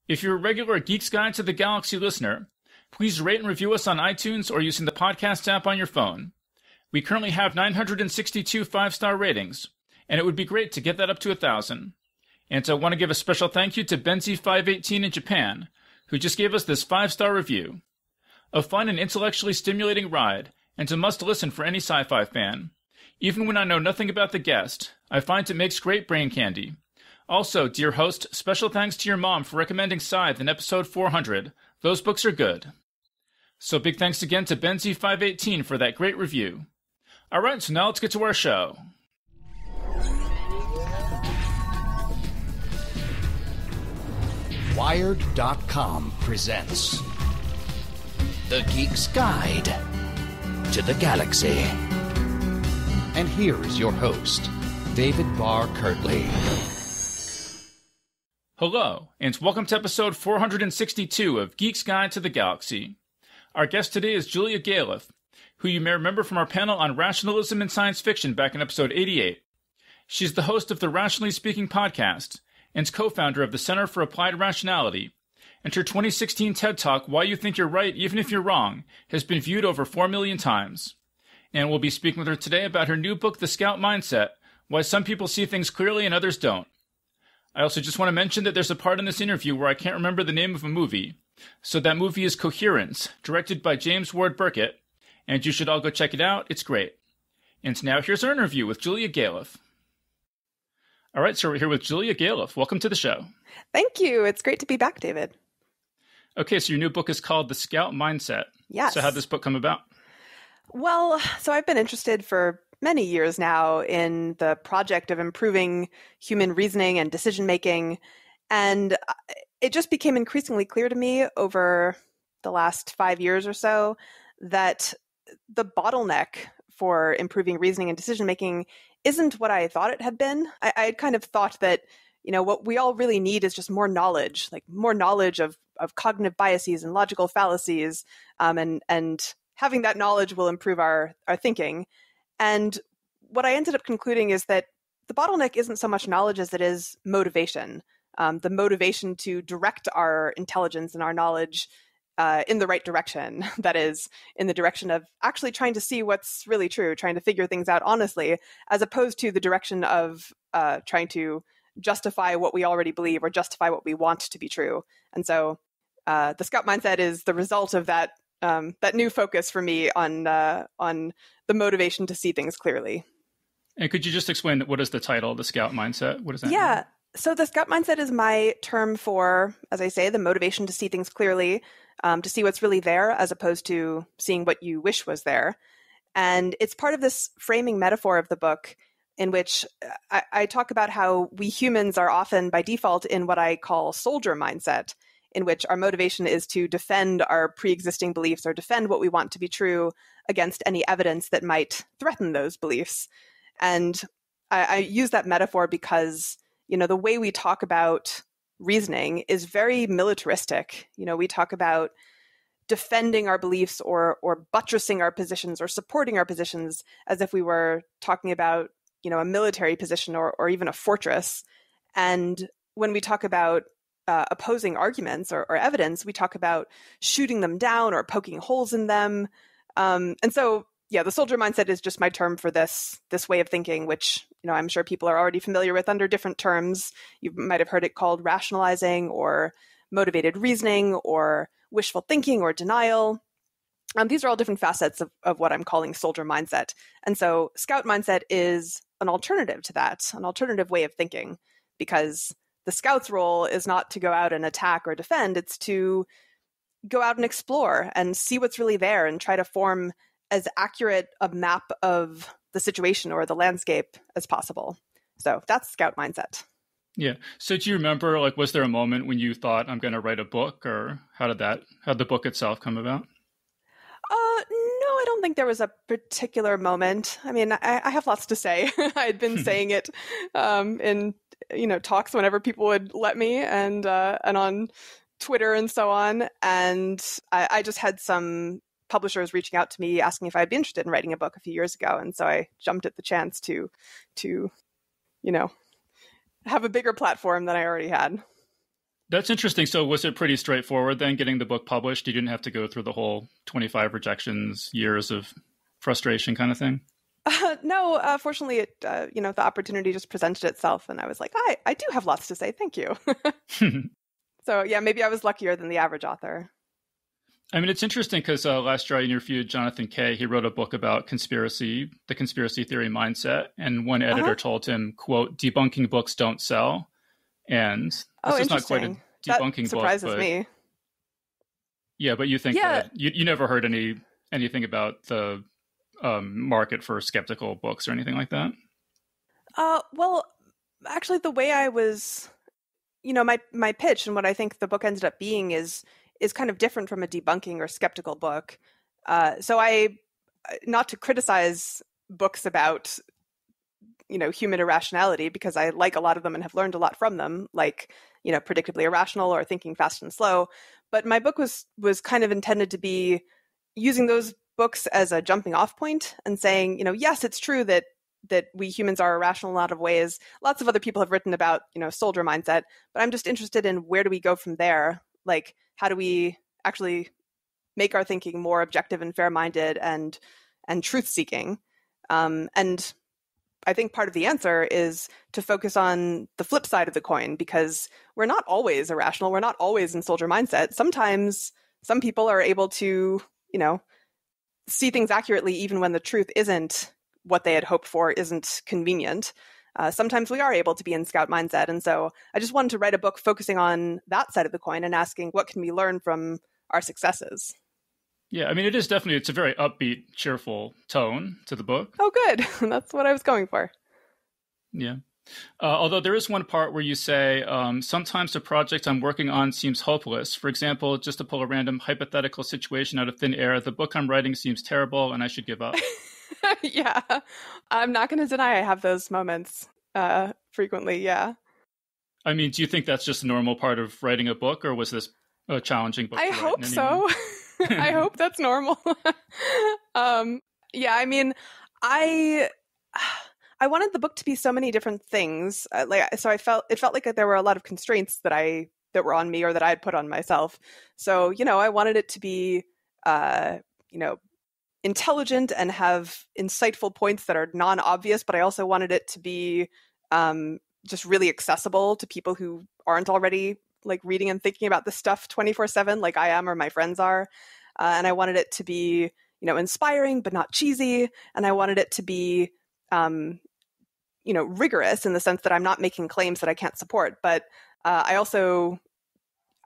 If you're a regular Geek's Guide to the Galaxy listener, please rate and review us on iTunes or using the podcast app on your phone. We currently have 962 5-star ratings, and it would be great to get that up to 1,000. And I want to give a special thank you to Benzi518 in Japan, who just gave us this 5-star review. A fun and intellectually stimulating ride, and a must-listen for any sci-fi fan. Even when I know nothing about the guest, I find it makes great brain candy. Also, dear host, special thanks to your mom for recommending Scythe in episode 400. Those books are good. So big thanks again to Benzi518 for that great review. Alright, so now let's get to our show. Wired.com presents The Geek's Guide to the Galaxy. And here is your host, David Barr Kirtley. Hello, and welcome to episode 462 of Geek's Guide to the Galaxy. Our guest today is Julia Galef, who you may remember from our panel on rationalism and science fiction back in episode 88. She's the host of the Rationally Speaking podcast and co-founder of the Center for Applied Rationality, and her 2016 TED Talk, Why You Think You're Right Even If You're Wrong, has been viewed over 4 million times. And we'll be speaking with her today about her new book, The Scout Mindset, Why Some People See Things Clearly and Others Don't. I also just want to mention that there's a part in this interview where I can't remember the name of a movie. So that movie is Coherence, directed by James Ward Burkett, and you should all go check it out. It's great. And now here's our interview with Julia Galef. All right, so we're here with Julia Galef. Welcome to the show. Thank you. It's great to be back, David. Okay, so your new book is called The Scout Mindset. Yes. So how'd this book come about? Well, so I've been interested for many years now in the project of improving human reasoning and decision-making, and it just became increasingly clear to me over the last 5 years or so that the bottleneck for improving reasoning and decision-making isn't what I thought it had been. I kind of thought that, you know, what we all really need is just more knowledge, like more knowledge of cognitive biases and logical fallacies, and having that knowledge will improve our thinking. And what I ended up concluding is that the bottleneck isn't so much knowledge as it is motivation, the motivation to direct our intelligence and our knowledge in the right direction. That is, in the direction of actually trying to see what's really true, trying to figure things out honestly, as opposed to the direction of trying to justify what we already believe or justify what we want to be true. And so the Scout Mindset is the result of that new focus for me on the motivation to see things clearly. And could you just explain what is the title, The Scout Mindset? What does that mean? mean? So the Scout Mindset is my term for, as I say, the motivation to see things clearly, to see what's really there as opposed to seeing what you wish was there. And it's part of this framing metaphor of the book in which I talk about how we humans are often by default in what I call soldier mindset, in which our motivation is to defend our pre-existing beliefs or defend what we want to be true against any evidence that might threaten those beliefs. And I use that metaphor because, you know, the way we talk about reasoning is very militaristic. You know, we talk about defending our beliefs or buttressing our positions or supporting our positions as if we were talking about, you know, a military position or even a fortress. And when we talk about opposing arguments or evidence, we talk about shooting them down or poking holes in them. And so, yeah, the soldier mindset is just my term for this way of thinking, which, you know, I'm sure people are already familiar with under different terms. You might have heard it called rationalizing or motivated reasoning or wishful thinking or denial. These are all different facets of what I'm calling soldier mindset. And so Scout mindset is an alternative to that, an alternative way of thinking, because the Scout's role is not to go out and attack or defend. It's to go out and explore and see what's really there and try to form as accurate a map of the situation or the landscape as possible. So that's Scout mindset. Yeah. So do you remember, like, was there a moment when you thought, I'm going to write a book, or how'd the book itself come about? No, I don't think there was a particular moment. I mean, I have lots to say. I had been saying it in, you know, talks whenever people would let me, and on Twitter and so on. And I just had some publishers reaching out to me asking if I'd be interested in writing a book a few years ago. And so I jumped at the chance to, you know, have a bigger platform than I already had. That's interesting. So was it pretty straightforward then getting the book published? You didn't have to go through the whole 25 rejections, years of frustration kind of thing? No, fortunately, the opportunity just presented itself, and I was like, I do have lots to say. Thank you. So yeah, maybe I was luckier than the average author. I mean, it's interesting because last year I interviewed Jonathan Kay. He wrote a book about the conspiracy theory mindset. And one editor told him, quote, debunking books don't sell. And this is not quite a debunking that surprises book. But, me. Yeah, but you think that you never heard anything about the market for skeptical books or anything like that? Well, actually, the way I was, my pitch and what I think the book ended up being is kind of different from a debunking or skeptical book. So not to criticize books about, human irrationality, because I like a lot of them and have learned a lot from them, like, Predictably Irrational or Thinking Fast and Slow. But my book was kind of intended to be using those books as a jumping off point and saying, yes, it's true that we humans are irrational in a lot of ways. Lots of other people have written about, soldier mindset, but I'm just interested in where do we go from there? Like, how do we actually make our thinking more objective and fair-minded and truth-seeking? And I think part of the answer is to focus on the flip side of the coin, because we're not always irrational. We're not always in soldier mindset. Sometimes some people are able to, see things accurately even when the truth isn't what they had hoped for, isn't convenient. Sometimes we are able to be in scout mindset. And so I just wanted to write a book focusing on that side of the coin and asking what can we learn from our successes? Yeah, I mean, it's a very upbeat, cheerful tone to the book. Oh, good. That's what I was going for. Yeah. Although there is one part where you say, sometimes the project I'm working on seems hopeless. For example, just to pull a random hypothetical situation out of thin air, the book I'm writing seems terrible and I should give up. Yeah, I'm not going to deny I have those moments frequently, yeah. I mean, do you think that's just a normal part of writing a book, or was this a challenging book? I hope so. I hope that's normal. Yeah, I mean, I wanted the book to be so many different things. So it felt like there were a lot of constraints that were on me or that I had put on myself. So, I wanted it to be, intelligent and have insightful points that are non-obvious, but I also wanted it to be just really accessible to people who aren't already like reading and thinking about this stuff 24/7 like I am or my friends are. And I wanted it to be, inspiring but not cheesy. And I wanted it to be, rigorous in the sense that I'm not making claims that I can't support. But I also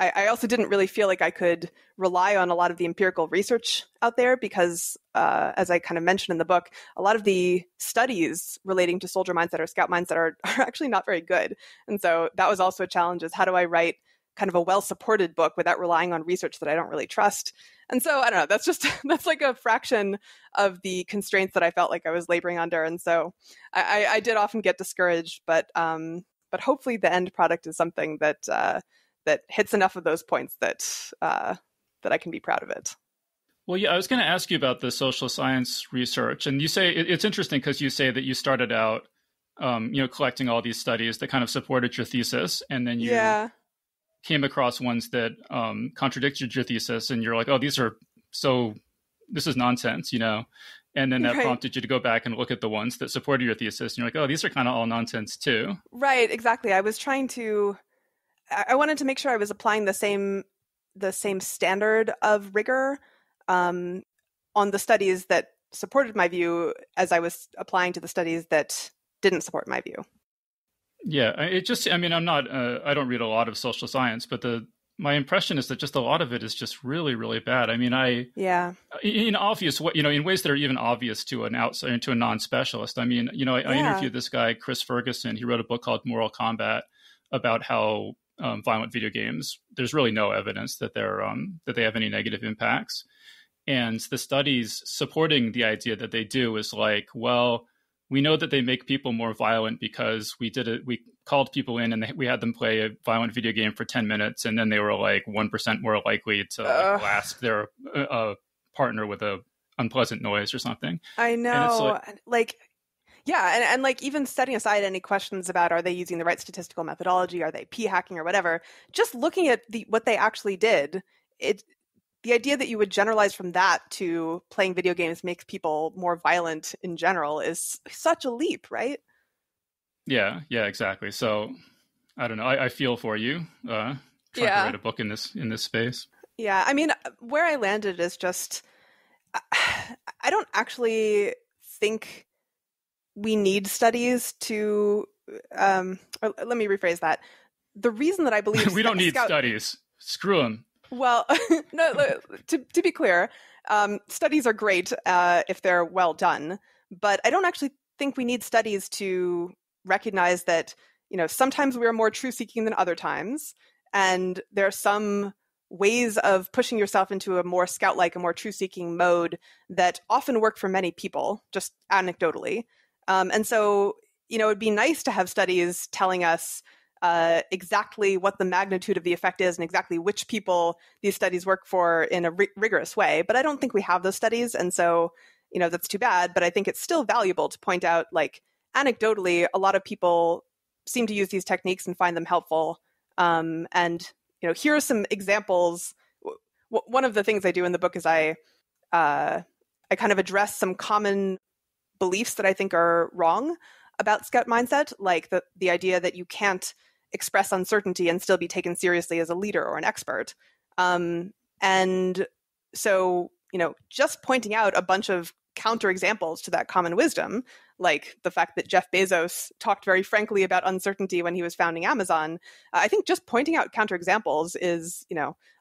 didn't really feel like I could rely on a lot of the empirical research out there because, as I kind of mentioned in the book, a lot of the studies relating to soldier mindset or scout mindset are actually not very good. And so that was also a challenge, is how do I write kind of a well-supported book without relying on research that I don't really trust? And so I don't know, that's like a fraction of the constraints that I felt like I was laboring under. And so I did often get discouraged, but hopefully the end product is something that hits enough of those points that I can be proud of it. Well, yeah, I was going to ask you about the social science research, and you say it's interesting because you say that you started out, collecting all these studies that kind of supported your thesis, and then you came across ones that contradicted your thesis, and you're like, oh, this is nonsense, And then that prompted you to go back and look at the ones that supported your thesis, and you're like, oh, these are kind of all nonsense too. Right, exactly. I wanted to make sure I was applying the same standard of rigor on the studies that supported my view as I was applying to the studies that didn't support my view. Yeah, I don't read a lot of social science, but my impression is that just a lot of it is just really, really bad. I mean, in ways that are even obvious to an outsider, to a non-specialist. I mean, I interviewed this guy, Chris Ferguson. He wrote a book called Moral Combat about how violent video games, there's really no evidence that that they have any negative impacts. And the studies supporting the idea that they do is like, well, we know that they make people more violent because we called people in and we had them play a violent video game for 10 minutes, and then they were like 1% more likely to blast their partner with a unpleasant noise or something. I know. Yeah, and like even setting aside any questions about are they using the right statistical methodology, are they p-hacking or whatever, just looking at what they actually did, the idea that you would generalize from that to playing video games makes people more violent in general is such a leap, right? Yeah, exactly. So I don't know. I feel for you trying to write a book in this space. Yeah, I mean, where I landed is just I don't actually think we need studies to, or let me rephrase that. The reason that I believe we don't need studies. Screw them. Well, no. To be clear, studies are great if they're well done, but I don't actually think we need studies to recognize that sometimes we are more truth-seeking than other times, and there are some ways of pushing yourself into a more scout-like, a more truth-seeking mode that often work for many people, just anecdotally. And so, it'd be nice to have studies telling us exactly what the magnitude of the effect is and exactly which people these studies work for in a rigorous way. But I don't think we have those studies. And so, that's too bad. But I think it's still valuable to point out, like, anecdotally, a lot of people seem to use these techniques and find them helpful. And here are some examples. One of the things I do in the book is I kind of address some common beliefs that I think are wrong about scout mindset, like the idea that you can't express uncertainty and still be taken seriously as a leader or an expert. And so, just pointing out a bunch of counterexamples to that common wisdom, like the fact that Jeff Bezos talked very frankly about uncertainty when he was founding Amazon, I think just pointing out counterexamples is,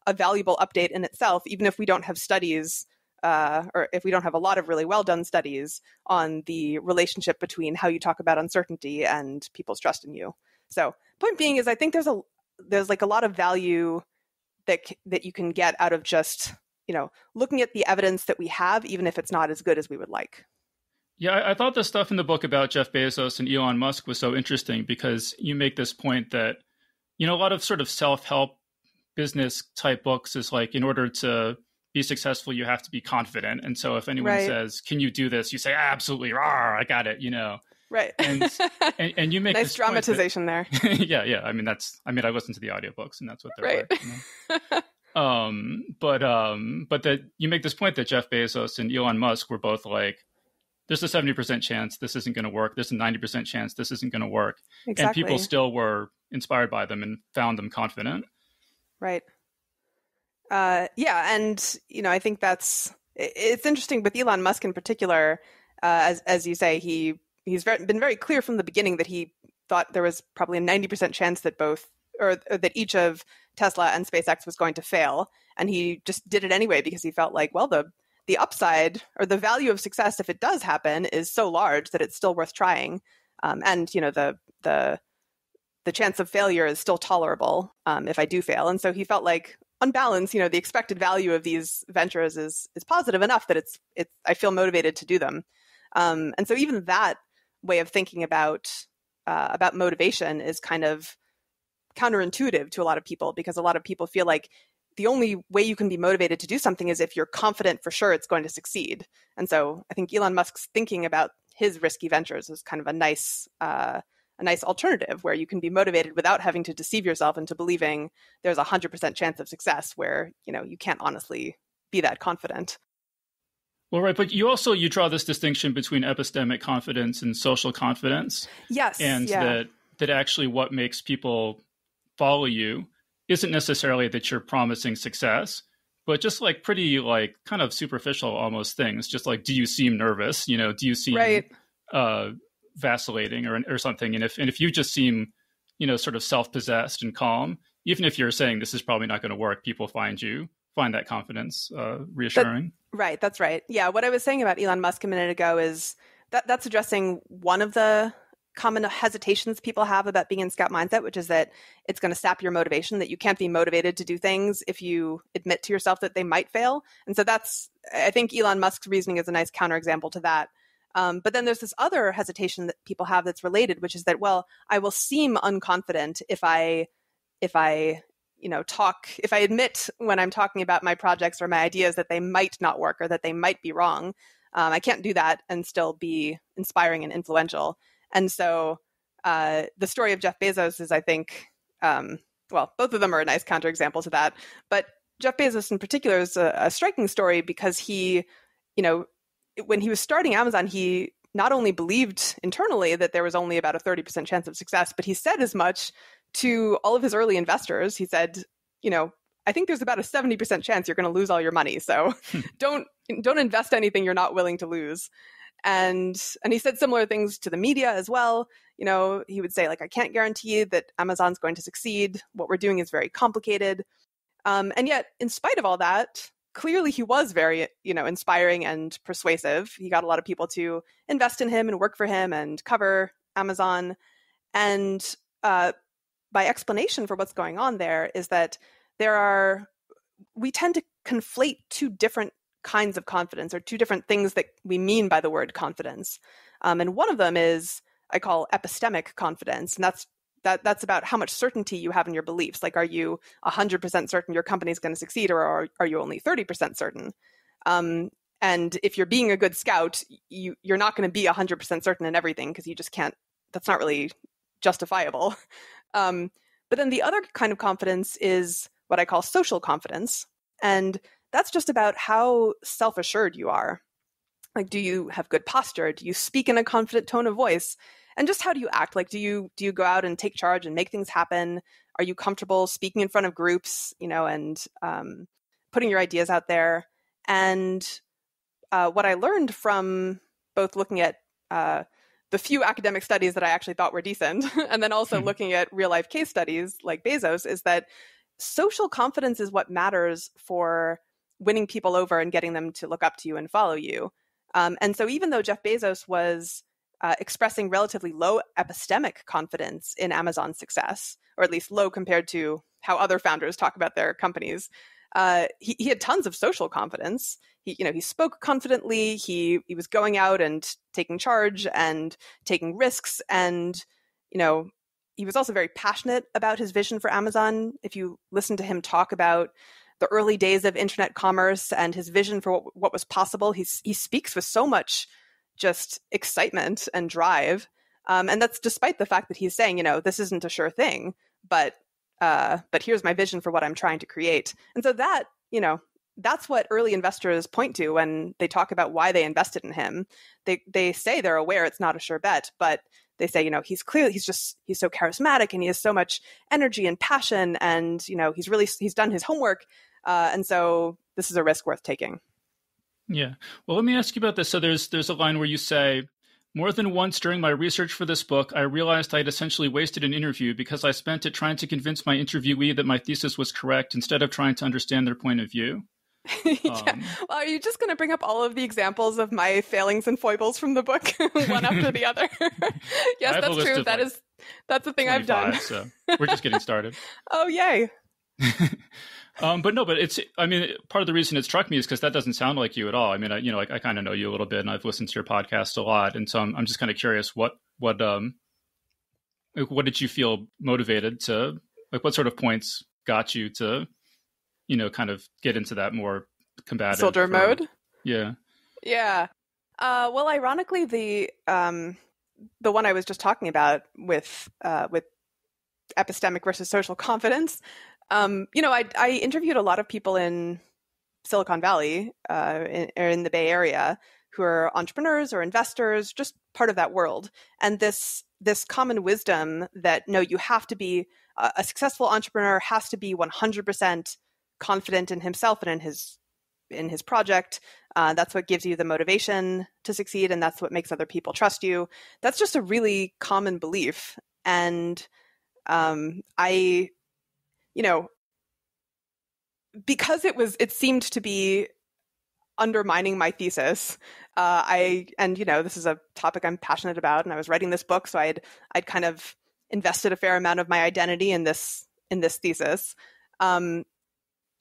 a valuable update in itself, even if we don't have studies or if we don't have a lot of really well-done studies on the relationship between how you talk about uncertainty and people's trust in you. So, point being is, I think there's like a lot of value that you can get out of just looking at the evidence that we have, even if it's not as good as we would like. Yeah, I thought the stuff in the book about Jeff Bezos and Elon Musk was so interesting because you make this point that a lot of sort of self-help business type books is like, in order to be successful, you have to be confident. And so if anyone says, can you do this? You say, absolutely, rawr, I got it, Right. And you make nice dramatization there. Yeah. I mean, I listened to the audiobooks and that's what they're like. But that you make this point that Jeff Bezos and Elon Musk were both like, there's a 70% chance this isn't going to work. There's a 90% chance this isn't going to work. Exactly. And people still were inspired by them and found them confident. Right. Yeah. And, I think it's interesting with Elon Musk in particular, as you say, he's been very clear from the beginning that he thought there was probably a 90% chance that that each of Tesla and SpaceX was going to fail. And he just did it anyway, because he felt like, well, the upside or the value of success, if it does happen, is so large that it's still worth trying. And, the chance of failure is still tolerable if I do fail. And so he felt like, on balance, the expected value of these ventures is positive enough that I feel motivated to do them. And so even that way of thinking about motivation is kind of counterintuitive to a lot of people, because a lot of people feel like the only way you can be motivated to do something is if you're confident for sure it's going to succeed. And so I think Elon Musk's thinking about his risky ventures is kind of a nice alternative, where you can be motivated without having to deceive yourself into believing there's 100% chance of success, where, you can't honestly be that confident. Well, right. But you draw this distinction between epistemic confidence and social confidence. Yes. And that actually what makes people follow you isn't necessarily that you're promising success, but just like pretty like kind of superficial almost things. Just like, do you seem nervous? Do you seem vacillating or something? And if you just seem, sort of self-possessed and calm, even if you're saying this is probably not going to work, people find that confidence reassuring. Right. That's right. Yeah. What I was saying about Elon Musk a minute ago is that's addressing one of the common hesitations people have about being in scout mindset, which is that it's going to sap your motivation, that you can't be motivated to do things if you admit to yourself that they might fail. And so I think Elon Musk's reasoning is a nice counterexample to that. But then there's this other hesitation that people have that's related, which is that, well, I will seem unconfident if I admit when I'm talking about my projects or my ideas that they might not work or that they might be wrong. I can't do that and still be inspiring and influential. And so the story of Jeff Bezos is, I think, well, both of them are a nice counterexample to that. But Jeff Bezos in particular is a striking story because he, when he was starting Amazon, he not only believed internally that there was only about a 30% chance of success, but he said as much to all of his early investors. He said, I think there's about a 70% chance you're going to lose all your money. So don't invest anything you're not willing to lose. And he said similar things to the media as well. He would say, like, I can't guarantee that Amazon's going to succeed. What we're doing is very complicated. And yet, in spite of all that, clearly he was very, inspiring and persuasive. He got a lot of people to invest in him and work for him and cover Amazon. And by explanation for what's going on there is that we tend to conflate two different kinds of confidence, or two different things that we mean by the word confidence. And one of them is, I call epistemic confidence. And that's about how much certainty you have in your beliefs. Like, are you 100% certain your company is going to succeed, or are you only 30% certain? And if you're being a good scout, you're not going to be 100% certain in everything, because you just can't, that's not really justifiable. But then the other kind of confidence is what I call social confidence. And that's just about how self-assured you are. Like, do you have good posture? Do you speak in a confident tone of voice? And just how do you act? Like, do you go out and take charge and make things happen? Are you comfortable speaking in front of groups, and putting your ideas out there? And what I learned from both looking at the few academic studies that I actually thought were decent, and then also looking at real life case studies like Bezos, is that social confidence is what matters for winning people over and getting them to look up to you and follow you. And so even though Jeff Bezos was expressing relatively low epistemic confidence in Amazon's success, or at least low compared to how other founders talk about their companies, he had tons of social confidence. He spoke confidently. He was going out and taking charge and taking risks. And, he was also very passionate about his vision for Amazon. If you listen to him talk about the early days of internet commerce and his vision for what was possible, he speaks with so much just excitement and drive. And that's despite the fact that he's saying, this isn't a sure thing, but here's my vision for what I'm trying to create. And so that, that's what early investors point to when they talk about why they invested in him. They say they're aware it's not a sure bet, but they say, he's so charismatic and he has so much energy and passion, and, he's done his homework. And so this is a risk worth taking. Yeah. Well, let me ask you about this. So there's a line where you say, more than once during my research for this book, I realized I'd essentially wasted an interview because I spent it trying to convince my interviewee that my thesis was correct instead of trying to understand their point of view. Yeah. Well, are you just going to bring up all of the examples of my failings and foibles from the book, one after the other? Yes, that's true. That's the thing I've done. So we're just getting started. Oh, yay. But part of the reason it struck me is because that doesn't sound like you at all. I mean, I kind of know you a little bit, and I've listened to your podcast a lot. And so I'm just kind of curious, what did you feel motivated to, like, what sort of points got you to, kind of get into that more combative soldier mode? Yeah. Yeah. Well, ironically, the one I was just talking about with epistemic versus social confidence, I interviewed a lot of people in Silicon Valley, in the Bay Area, who are entrepreneurs or investors, just part of that world. And this common wisdom that, no, you have to be a successful entrepreneur, has to be 100% confident in himself and in his project. That's what gives you the motivation to succeed, and that's what makes other people trust you. That's just a really common belief. And because it seemed to be undermining my thesis, this is a topic I'm passionate about, and I was writing this book, so I'd kind of invested a fair amount of my identity in this thesis.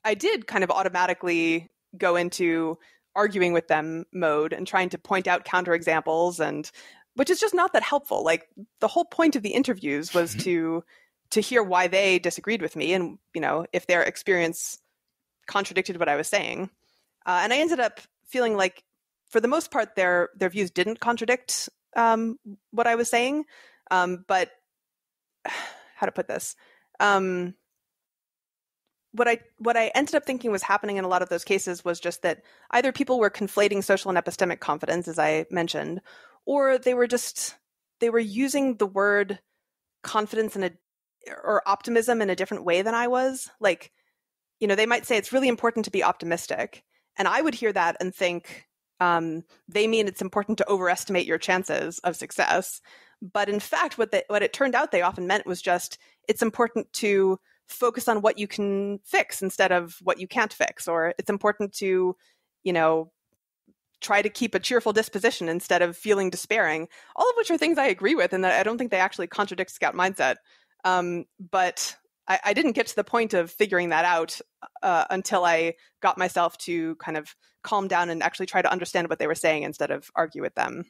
I did kind of automatically go into arguing with them mode and trying to point out counterexamples, and which is just not that helpful. Like, the whole point of the interviews was to hear why they disagreed with me, and if their experience contradicted what I was saying. And I ended up feeling like for the most part, their views didn't contradict what I was saying. But how to put this? What I ended up thinking was happening in a lot of those cases was just that either people were conflating social and epistemic confidence, as I mentioned, or they were using the word confidence or optimism in a different way than I was. Like, they might say it's really important to be optimistic, and I would hear that and think they mean it's important to overestimate your chances of success. But in fact, what it turned out they often meant was just it's important to focus on what you can fix instead of what you can't fix, or it's important to, try to keep a cheerful disposition instead of feeling despairing, all of which are things I agree with, and that I don't think they actually contradict Scout mindset. But I didn't get to the point of figuring that out until I got myself to kind of calm down and actually try to understand what they were saying instead of argue with them.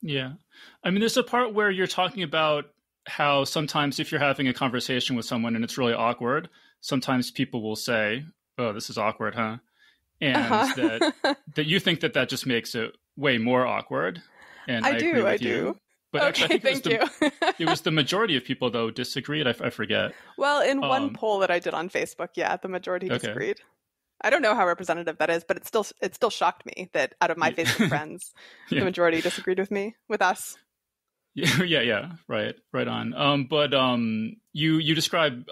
Yeah. I mean, there's a part where you're talking about how sometimes if you're having a conversation with someone and it's really awkward, sometimes people will say, "Oh, this is awkward, huh?" And that you think that just makes it way more awkward. And I agree with you. But okay, actually, I think it was the majority of people, though, disagreed. I forget. Well, in one poll that I did on Facebook, yeah, the majority disagreed. I don't know how representative that is, but it still shocked me that out of my Facebook friends, the majority disagreed with us. Yeah, right on. But you describe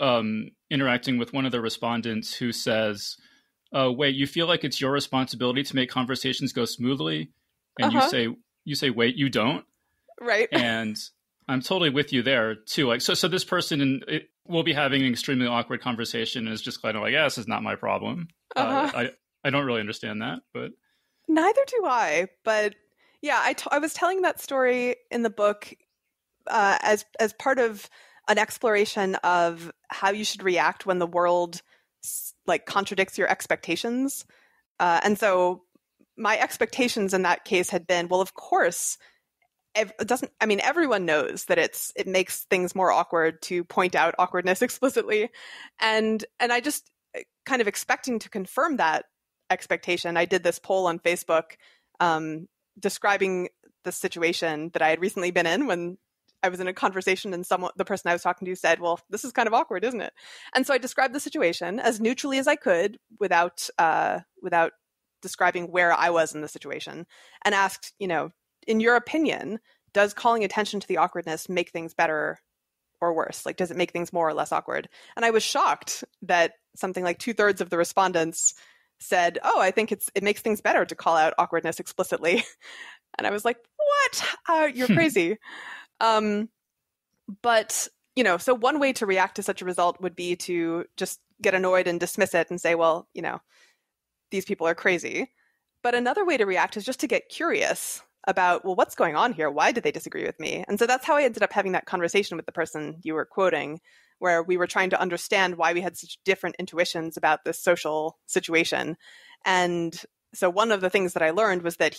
interacting with one of the respondents who says, "Wait, you feel like it's your responsibility to make conversations go smoothly," and you say, "Wait, you don't." Right. And I'm totally with you there too. Like, so this person will be having an extremely awkward conversation and is just kind of like, "Yeah, this is not my problem." I don't really understand that, but neither do I. But yeah, I was telling that story in the book as part of an exploration of how you should react when the world like contradicts your expectations. And so my expectations in that case had been, well, of course, everyone knows that it makes things more awkward to point out awkwardness explicitly. And I just kind of expecting to confirm that expectation, I did this poll on Facebook describing the situation that I had recently been in when I was in a conversation and the person I was talking to said, "Well, this is kind of awkward, isn't it?" And so I described the situation as neutrally as I could without describing where I was in the situation, and asked, in your opinion, does calling attention to the awkwardness make things better or worse? Like, does it make things more or less awkward? And I was shocked that something like 2/3 of the respondents said, "Oh, I think it makes things better to call out awkwardness explicitly." And I was like, "What? You're crazy." But, so one way to react to such a result would be to just get annoyed and dismiss it and say, well, these people are crazy. But another way to react is just to get curious about, well, what's going on here? Why did they disagree with me? And so that's how I ended up having that conversation with the person you were quoting, where we were trying to understand why we had such different intuitions about this social situation. And so one of the things that I learned was that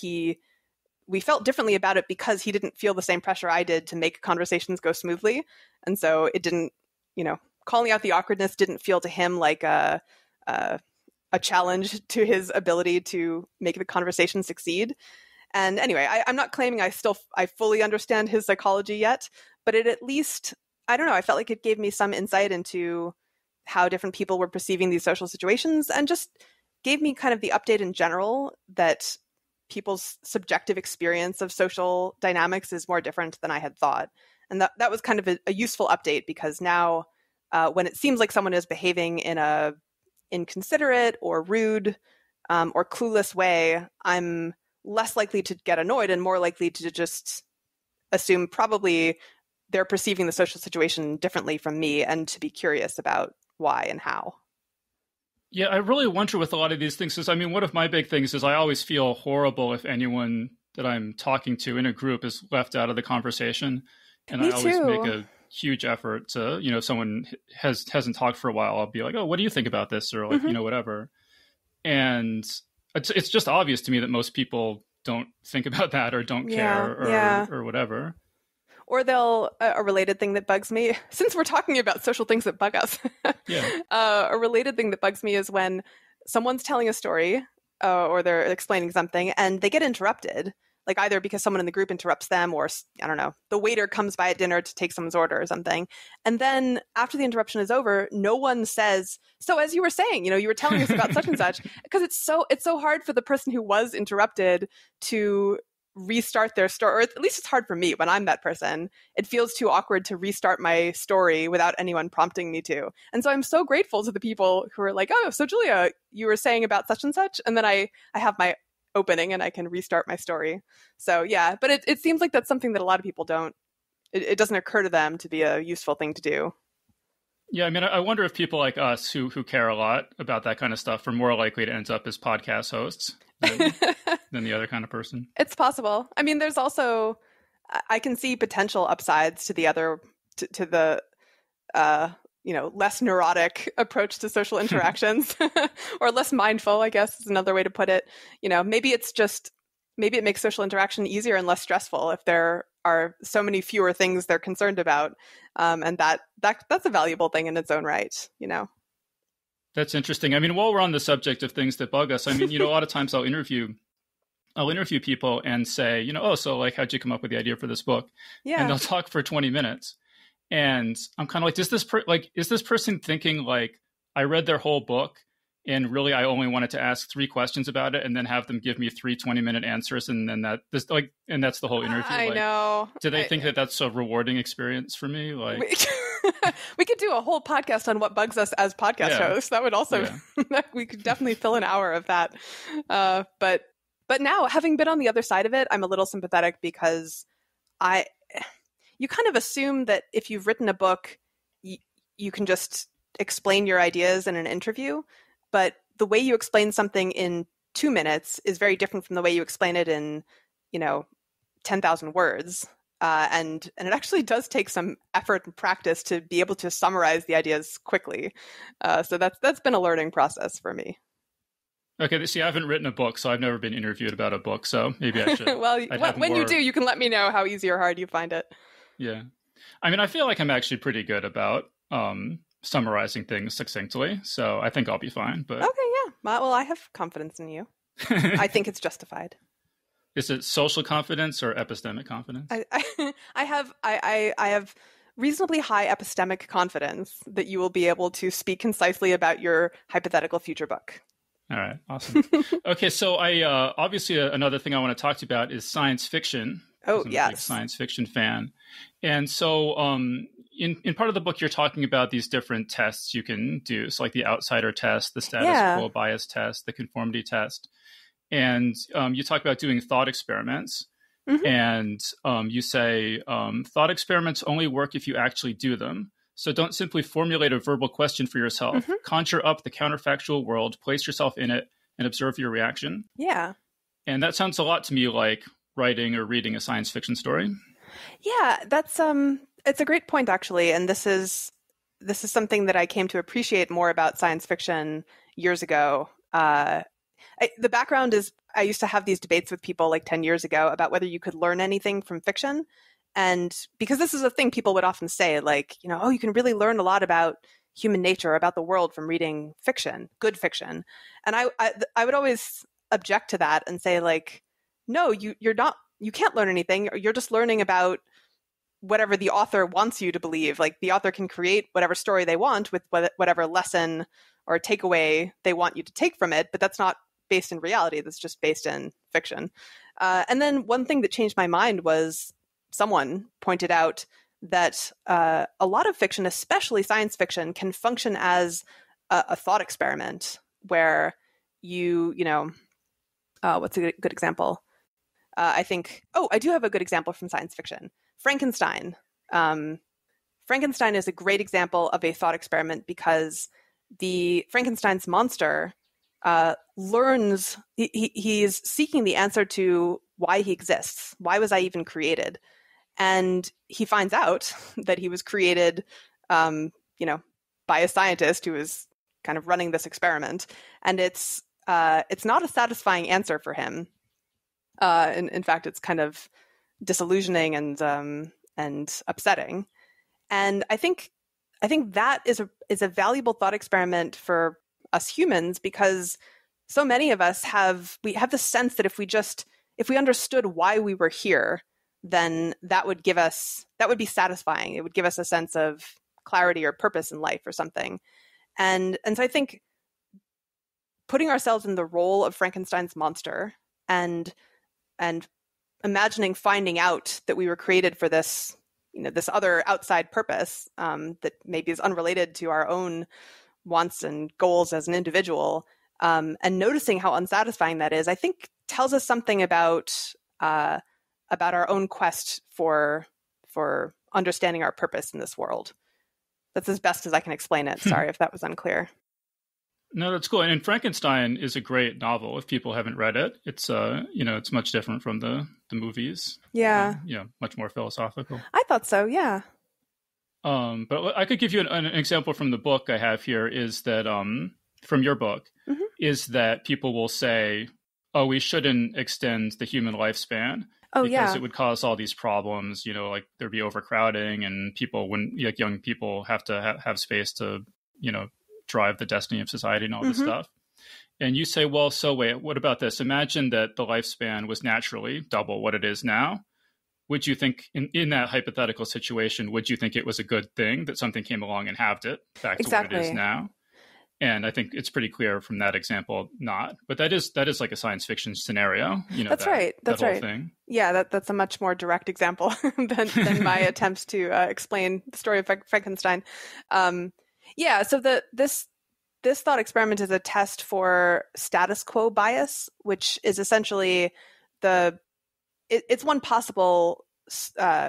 we felt differently about it because he didn't feel the same pressure I did to make conversations go smoothly. And so it didn't, calling out the awkwardness didn't feel to him like a challenge to his ability to make the conversation succeed. And anyway, I'm not claiming I fully understand his psychology yet, but it at least, I don't know, I felt like it gave me some insight into how different people were perceiving these social situations, and just gave me kind of the update in general that people's subjective experience of social dynamics is more different than I had thought. And that was kind of a useful update, because now when it seems like someone is behaving in a inconsiderate or rude or clueless way, I'm less likely to get annoyed and more likely to just assume probably they're perceiving the social situation differently from me, and to be curious about why and how. Yeah, I really wonder with a lot of these things is, one of my big things is I always feel horrible if anyone that I'm talking to in a group is left out of the conversation. And Me I always too. make a huge effort to, if someone hasn't talked for a while, I'll be like, "Oh, what do you think about this?" Or like, whatever. And it's just obvious to me that most people don't think about that or don't care or whatever. Or a related thing that bugs me, since we're talking about social things that bug us, a related thing that bugs me is when someone's telling a story or they're explaining something and they get interrupted, like either because someone in the group interrupts them or, I don't know, the waiter comes by at dinner to take someone's order or something. And then after the interruption is over, no one says, so as you were saying, you were telling us about such and such, because it's so hard for the person who was interrupted to restart their story, or at least it's hard for me when I'm that person. It feels too awkward to restart my story without anyone prompting me to. And so I'm so grateful to the people who are like, oh, so Julia, you were saying about such and such, and then I have my opening and I can restart my story. So yeah, but it seems like that's something that a lot of people don't, it doesn't occur to them to be a useful thing to do. Yeah, I mean, I wonder if people like us who care a lot about that kind of stuff are more likely to end up as podcast hosts than the other kind of person. It's possible. I mean, there's also, I can see potential upsides to the other, to the, less neurotic approach to social interactions or less mindful, I guess is another way to put it. Maybe it makes social interaction easier and less stressful if there are so many fewer things they're concerned about. And that's a valuable thing in its own right, That's interesting. I mean, while we're on the subject of things that bug us, I mean, a lot of times I'll interview people and say, oh, so like, how'd you come up with the idea for this book? Yeah. And they'll talk for 20 minutes. And I'm kind of like, is this person thinking like, I read their whole book and really I only wanted to ask 3 questions about it and then have them give me 3 20-minute answers. And then that's the whole interview. I know. Do they think that that's a rewarding experience for me? Like, we could do a whole podcast on what bugs us as podcast hosts. That would also, we could definitely fill an hour of that. But now, having been on the other side of it, I'm a little sympathetic because you kind of assume that if you've written a book, you can just explain your ideas in an interview. But the way you explain something in 2 minutes is very different from the way you explain it in, 10,000 words. And it actually does take some effort and practice to be able to summarize the ideas quickly. So that's been a learning process for me. Okay, see, I haven't written a book, so I've never been interviewed about a book, so maybe I should. Well, when you do, you can let me know how easy or hard you find it. Yeah. I mean, I feel like I'm actually pretty good about summarizing things succinctly, so I think I'll be fine. But okay, yeah. Well, I have confidence in you. I think it's justified. Is it social confidence or epistemic confidence? I have reasonably high epistemic confidence that you will be able to speak concisely about your hypothetical future book. All right, awesome. Okay, so I obviously another thing I want to talk to you about is science fiction. Oh, I'm yes. a big science fiction fan. And so in part of the book, you're talking about these different tests you can do. So like the outsider test, the status quo bias test, the conformity test. And you talk about doing thought experiments. Mm-hmm. And you say thought experiments only work if you actually do them. So don't simply formulate a verbal question for yourself. Mm-hmm. Conjure up the counterfactual world, place yourself in it, and observe your reaction. Yeah. And that sounds a lot to me like writing or reading a science fiction story. Yeah, that's it's a great point actually, and this is something that I came to appreciate more about science fiction years ago. The background is I used to have these debates with people like 10 years ago about whether you could learn anything from fiction. And because this is a thing people would often say, like, oh, you can really learn a lot about human nature, about the world from reading fiction, good fiction. And I would always object to that and say, like, no, you can't learn anything. You're just learning about whatever the author wants you to believe. Like the author can create whatever story they want with whatever lesson or takeaway they want you to take from it, but that's not based in reality. That's just based in fiction. And then one thing that changed my mind was someone pointed out that a lot of fiction, especially science fiction, can function as a thought experiment where what's a good example? I do have a good example from science fiction. Frankenstein. Frankenstein is a great example of a thought experiment because Frankenstein's monster learns, he's seeking the answer to why he exists. Why was I even created? And he finds out that he was created, by a scientist who is kind of running this experiment. And it's not a satisfying answer for him. In fact, it's kind of disillusioning and upsetting. And I think that is a valuable thought experiment for us humans because so many of us have the sense that if we understood why we were here, then that would be satisfying. It would give us a sense of clarity or purpose in life or something. And so I think putting ourselves in the role of Frankenstein's monster and imagining finding out that we were created for this, this other outside purpose that maybe is unrelated to our own wants and goals as an individual, and noticing how unsatisfying that is, I think tells us something about our own quest for understanding our purpose in this world. That's as best as I can explain it. Sorry if that was unclear. No, that's cool. And Frankenstein is a great novel. If people haven't read it, it's it's much different from the movies. Yeah. Much more philosophical. I thought so. Yeah. But I could give you an example from the book I have here. Is that from your book? Mm-hmm. Is that people will say, "Oh, we shouldn't extend the human lifespan." Oh, because it would cause all these problems, like there'd be overcrowding and people wouldn't, like young people have to have space to, drive the destiny of society and all this stuff. And you say, well, so wait, what about this? Imagine that the lifespan was naturally double what it is now. Would you think in that hypothetical situation, would you think it was a good thing that something came along and halved it back to what it is now? And I think it's pretty clear from that example, not. But that is like a science fiction scenario. That's right. That's that whole right. Thing. Yeah, that's a much more direct example than my attempts to explain the story of Frankenstein. So this thought experiment is a test for status quo bias, which is essentially it's one possible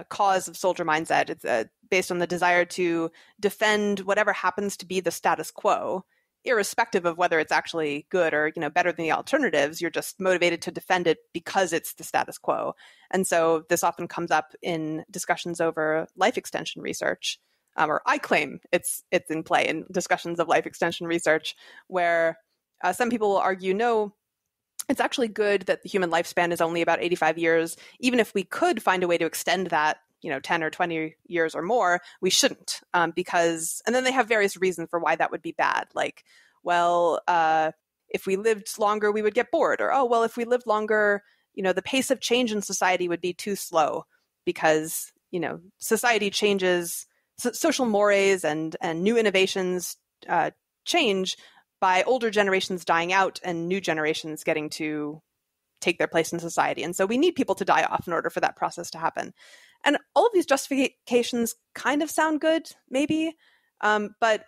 cause of soldier mindset. It's based on the desire to defend whatever happens to be the status quo, irrespective of whether it's actually good or better than the alternatives. You're just motivated to defend it because it's the status quo. And so this often comes up in discussions over life extension research, or I claim it's in play in discussions of life extension research, where some people will argue, no, it's actually good that the human lifespan is only about 85 years. Even if we could find a way to extend that 10 or 20 years or more, we shouldn't, because, and then they have various reasons for why that would be bad. Like, well, if we lived longer, we would get bored. Or, oh, well, if we lived longer, the pace of change in society would be too slow because, society changes, social mores and new innovations change by older generations dying out and new generations getting to take their place in society. And so we need people to die off in order for that process to happen. And all of these justifications kind of sound good, maybe, but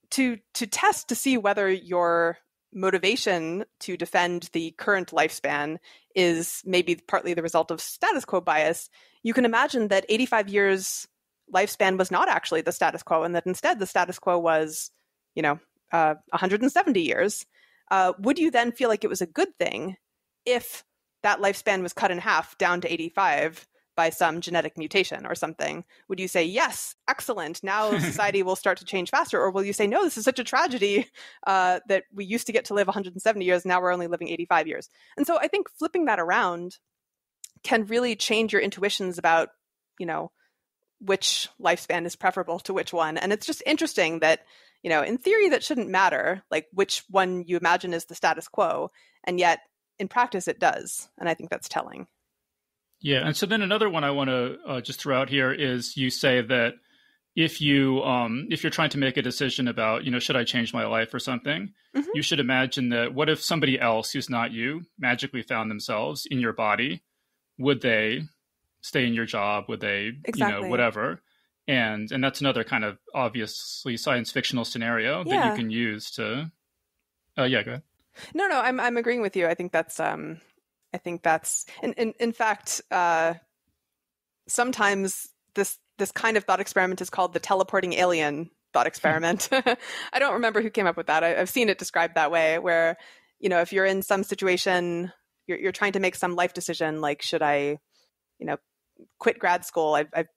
to test to see whether your motivation to defend the current lifespan is maybe partly the result of status quo bias, you can imagine that 85 years lifespan was not actually the status quo, and that instead the status quo was, 170 years. Would you then feel like it was a good thing if that lifespan was cut in half down to 85 by some genetic mutation or something? Would you say, yes, excellent, now society will start to change faster? Or will you say, no, this is such a tragedy that we used to get to live 170 years, now we're only living 85 years? And so I think flipping that around can really change your intuitions about, which lifespan is preferable to which one. And it's just interesting that, in theory, that shouldn't matter, like which one you imagine is the status quo. And yet in practice, it does. And I think that's telling. Yeah. And so then another one I want to just throw out here is you say that if you're trying to make a decision about, should I change my life or something, you should imagine that what if somebody else who's not you magically found themselves in your body? Would they stay in your job? Would they, whatever? And that's another kind of obviously science fictional scenario that you can use to, go ahead. No, I'm agreeing with you. I think that's, in fact, sometimes this kind of thought experiment is called the teleporting alien thought experiment. I don't remember who came up with that. I've seen it described that way, where, if you're in some situation, you're trying to make some life decision, like, should I, quit grad school? I've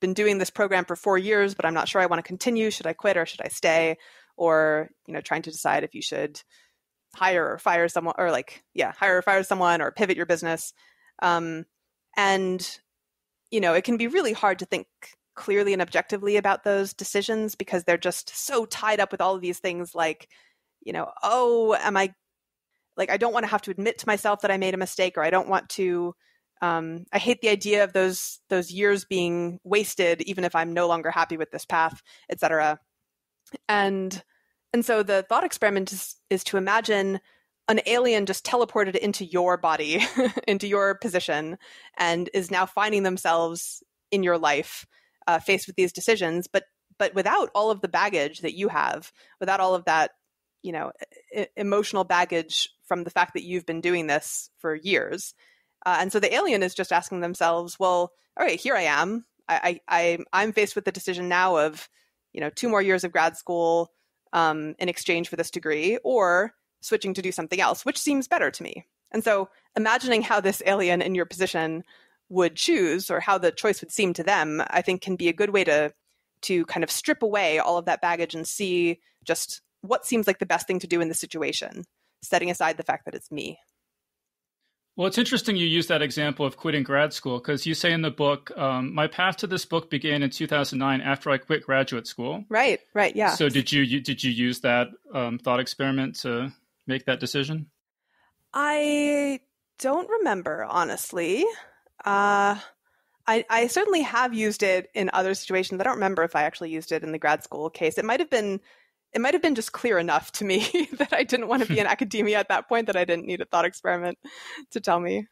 been doing this program for 4 years, but I'm not sure I want to continue. Should I quit or should I stay? Or, trying to decide if you should hire or fire someone, or hire or fire someone, or pivot your business. And, it can be really hard to think clearly and objectively about those decisions because they're just so tied up with all of these things like, like, I don't want to have to admit to myself that I made a mistake, or I don't want to, I hate the idea of those years being wasted, even if I'm no longer happy with this path, etc. And so the thought experiment is to imagine an alien just teleported into your body, into your position, and is now finding themselves in your life, faced with these decisions, but without all of the baggage that you have, without all of that, emotional baggage from the fact that you've been doing this for years. And so the alien is just asking themselves, well, all right, here I am. I'm faced with the decision now of, 2 more years of grad school in exchange for this degree, or switching to do something else, which seems better to me. And so imagining how this alien in your position would choose, or how the choice would seem to them, I think can be a good way to kind of strip away all of that baggage and see just what seems like the best thing to do in the situation, setting aside the fact that it's me. Well, it's interesting you use that example of quitting grad school, because you say in the book, my path to this book began in 2009 after I quit graduate school. Right, yeah. So did you use that thought experiment to make that decision? I don't remember, honestly. I certainly have used it in other situations. I don't remember if I actually used it in the grad school case. It might have been just clear enough to me that I didn't want to be in academia at that point, that I didn't need a thought experiment to tell me.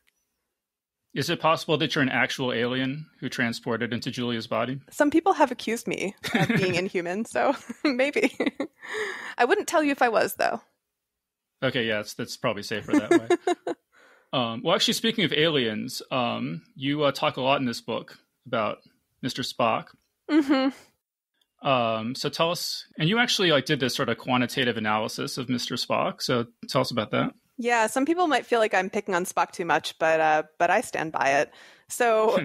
Is it possible that you're an actual alien who transported into Julia's body? Some people have accused me of being inhuman, so maybe. I wouldn't tell you if I was, though. Okay, yeah, that's probably safer that way. Well, actually, speaking of aliens, you talk a lot in this book about Mr. Spock. Mm-hmm. So tell us, and you actually did this sort of quantitative analysis of Mr. Spock. So tell us about that. Yeah, some people might feel like I'm picking on Spock too much, but I stand by it. So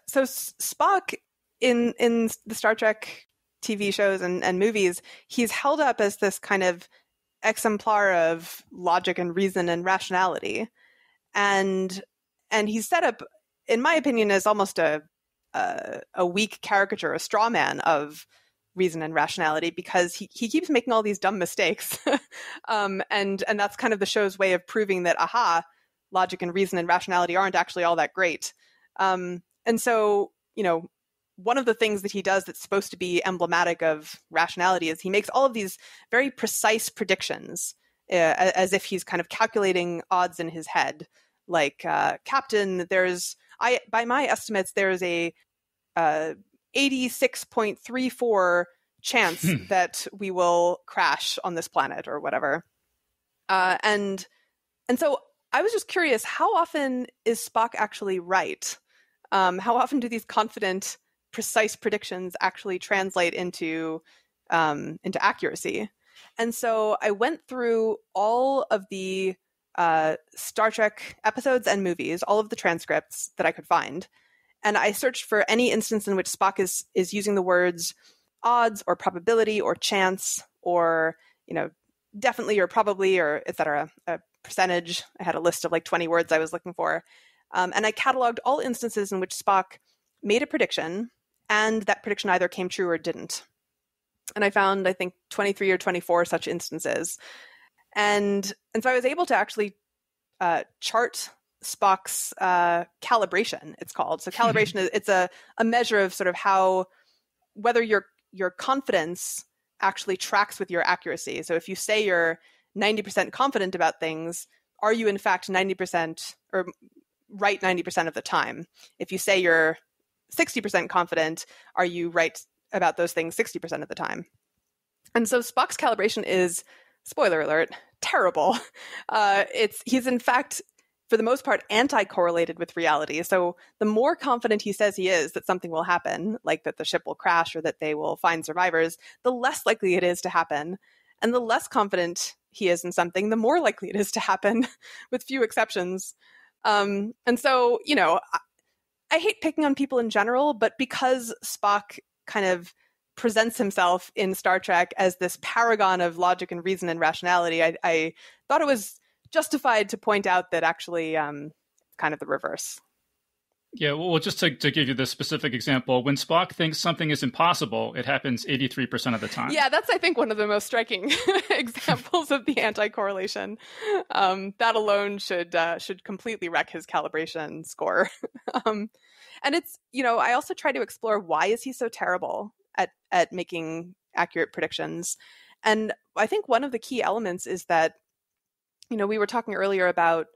so Spock in the Star Trek TV shows and movies, he's held up as this kind of exemplar of logic and reason and rationality. And he's set up, in my opinion, as almost a weak caricature, a straw man of reason and rationality, because he keeps making all these dumb mistakes. And that's kind of the show's way of proving that, logic and reason and rationality aren't actually all that great. And so, one of the things that he does that's supposed to be emblematic of rationality is he makes all of these very precise predictions, as if he's kind of calculating odds in his head. Like, Captain, by my estimates, there's a 86.34 chance that we will crash on this planet or whatever. And so I was just curious, how often is Spock actually right? How often do these confident, precise predictions actually translate into accuracy? And so I went through all of the Star Trek episodes and movies, all of the transcripts that I could find. And I searched for any instance in which Spock is using the words odds or probability or chance or, definitely or probably or et cetera, a percentage. I had a list of 20 words I was looking for. And I cataloged all instances in which Spock made a prediction and that prediction either came true or didn't. And I found, I think, 23 or 24 such instances. And so I was able to actually chart Spock's calibration, it's called. So calibration it's a measure of sort of whether your confidence actually tracks with your accuracy. So if you say you're 90% confident about things, are you in fact 90% or right 90% of the time? If you say you're 60% confident, are you right about those things 60% of the time? And so Spock's calibration is, spoiler alert, terrible. He's in fact, for the most part, anti-correlated with reality. So the more confident he says he is that something will happen, like that the ship will crash or that they will find survivors, the less likely it is to happen. And the less confident he is in something, the more likely it is to happen, with few exceptions. And so, I hate picking on people in general, but because Spock kind of presents himself in Star Trek as this paragon of logic and reason and rationality, I thought it was justified to point out that actually kind of the reverse. Yeah, well, just to give you this specific example, when Spock thinks something is impossible, it happens 83% of the time. Yeah, that's, I think, one of the most striking examples of the anti-correlation. That alone should completely wreck his calibration score. And it's, I also try to explore, why is he so terrible at making accurate predictions? And I think one of the key elements is that, we were talking earlier about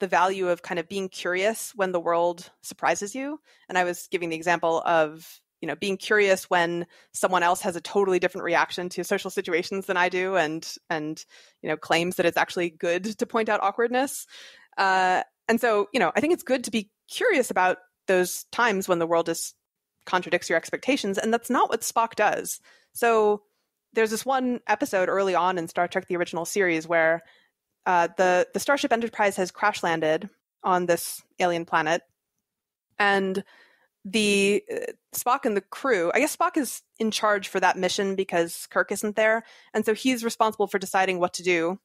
the value of kind of being curious when the world surprises you. And I was giving the example of, being curious when someone else has a totally different reaction to social situations than I do, and claims that it's actually good to point out awkwardness. And so, I think it's good to be curious about those times when the world just contradicts your expectations. And that's not what Spock does. So there's this one episode early on in Star Trek, the original series, where the Starship Enterprise has crash landed on this alien planet, and the Spock and the crew, I guess Spock is in charge for that mission because Kirk isn't there, and so he's responsible for deciding what to do.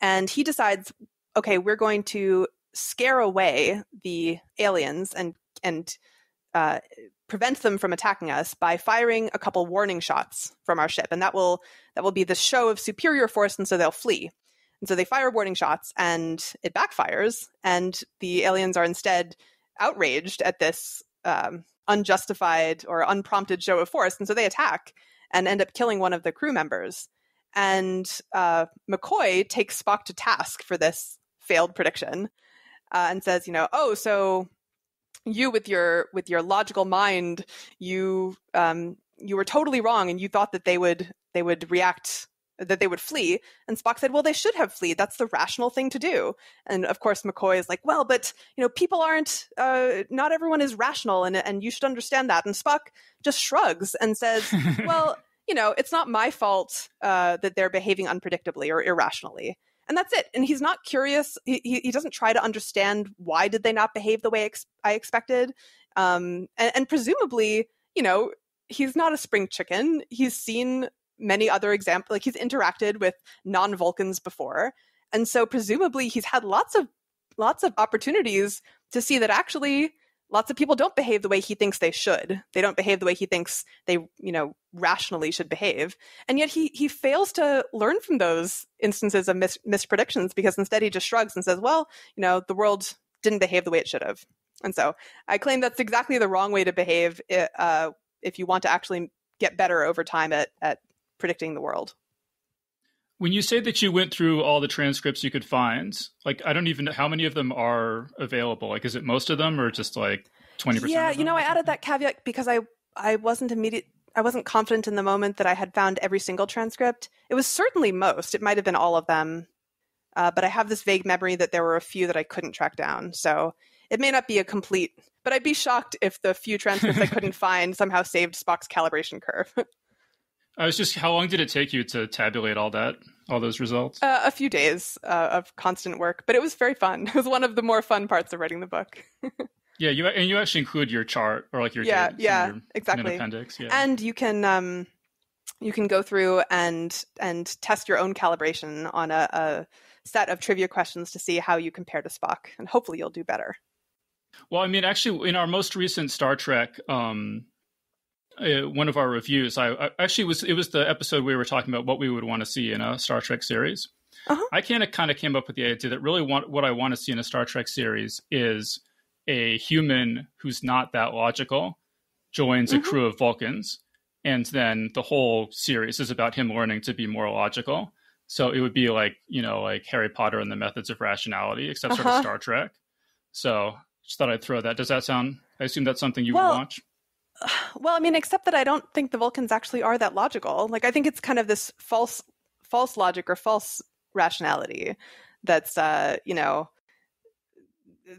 And he decides, okay, we're going to scare away the aliens and prevent them from attacking us by firing a couple warning shots from our ship, and that will be the show of superior force, and so they'll flee. And so they fire warning shots, and it backfires, and the aliens are instead outraged at this unjustified or unprompted show of force, and so they attack and end up killing one of the crew members. And McCoy takes Spock to task for this failed prediction, and says, so you with your logical mind, you were totally wrong, and you thought that they would react, that they would flee. And Spock said, well, they should have fled. That's the rational thing to do. And of course, McCoy is like, well, but, people aren't, not everyone is rational, and you should understand that. And Spock just shrugs and says, well, it's not my fault that they're behaving unpredictably or irrationally. And that's it. And he's not curious. He doesn't try to understand, why did they not behave the way I expected? And presumably, he's not a spring chicken. He's seen many other examples, like he's interacted with non-Vulcans before. And so presumably he's had lots of opportunities to see that actually lots of people don't behave the way he thinks they should. They don't behave the way he thinks they, rationally should behave. And yet he fails to learn from those instances of mispredictions, because instead he just shrugs and says, well, the world didn't behave the way it should have. And so I claim that's exactly the wrong way to behave if you want to actually get better over time at predicting the world. When you say that you went through all the transcripts you could find, like, I don't even know how many of them are available. Like, is it most of them, or just like 20%? Yeah, I added that caveat because I wasn't confident in the moment that I had found every single transcript. It was certainly most. It might have been all of them. But I have this vague memory that there were a few that I couldn't track down. So it may not be a complete, but I'd be shocked if the few transcripts I couldn't find somehow saved Spock's calibration curve. How long did it take you to tabulate all those results? A few days of constant work, but it was very fun. It was one of the more fun parts of writing the book. Yeah, you actually include your chart, or like your dates in exactly. an appendix. Yeah. And you can go through and test your own calibration on a set of trivia questions to see how you compare to Spock, and hopefully you'll do better. Well, I mean, actually, in our most recent Star Trek, one of our reviews, it was the episode we were talking about what we would want to see in a Star Trek series. Uh-huh. I kind of came up with the idea that really what I want to see in a Star Trek series is a human who's not that logical joins a crew of Vulcans, and then the whole series is about him learning to be more logical. So it would be like Harry Potter and the Methods of Rationality, except sort of Star Trek. So just thought I'd throw that. Does that sound? I assume that's something you would watch. Well, I mean, except that I don't think the Vulcans actually are that logical. Like, I think it's kind of this false logic or false rationality that's,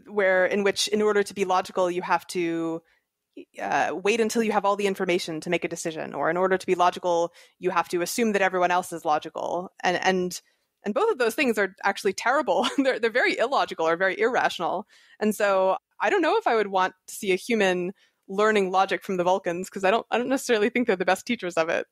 where in which, in order to be logical, you have to wait until you have all the information to make a decision, or in order to be logical, you have to assume that everyone else is logical, and both of those things are actually terrible. They're very illogical or very irrational, and so I don't know if I would want to see a human learning logic from the Vulcans, because I don't necessarily think they're the best teachers of it.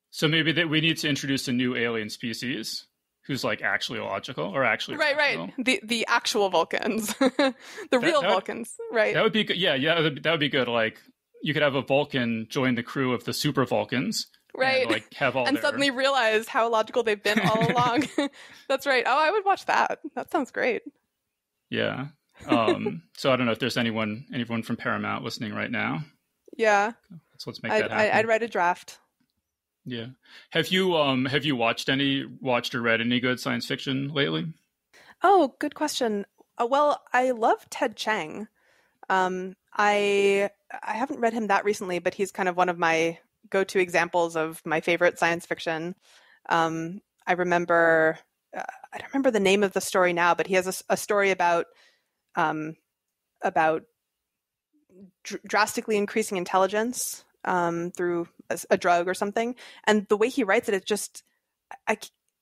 So maybe that we need to introduce a new alien species. who's like actually logical or actually right, rational. The actual Vulcans, the real Vulcans, right? That would be good. Yeah, that would be good. Like you could have a Vulcan join the crew of the Super Vulcans, right? And, like have all and suddenly realize how logical they've been all along. That's right. Oh, I would watch that. That sounds great. Yeah. So I don't know if there's anyone from Paramount listening right now. Yeah. So let's make that happen. I'd write a draft. Yeah. Have you watched or read any good science fiction lately? Oh, good question. Well, I love Ted Chiang. I haven't read him that recently, but he's kind of one of my go-to examples of my favorite science fiction. I remember I don't remember the name of the story now, but he has a story about drastically increasing intelligence through a drug or something. And the way he writes it, it's just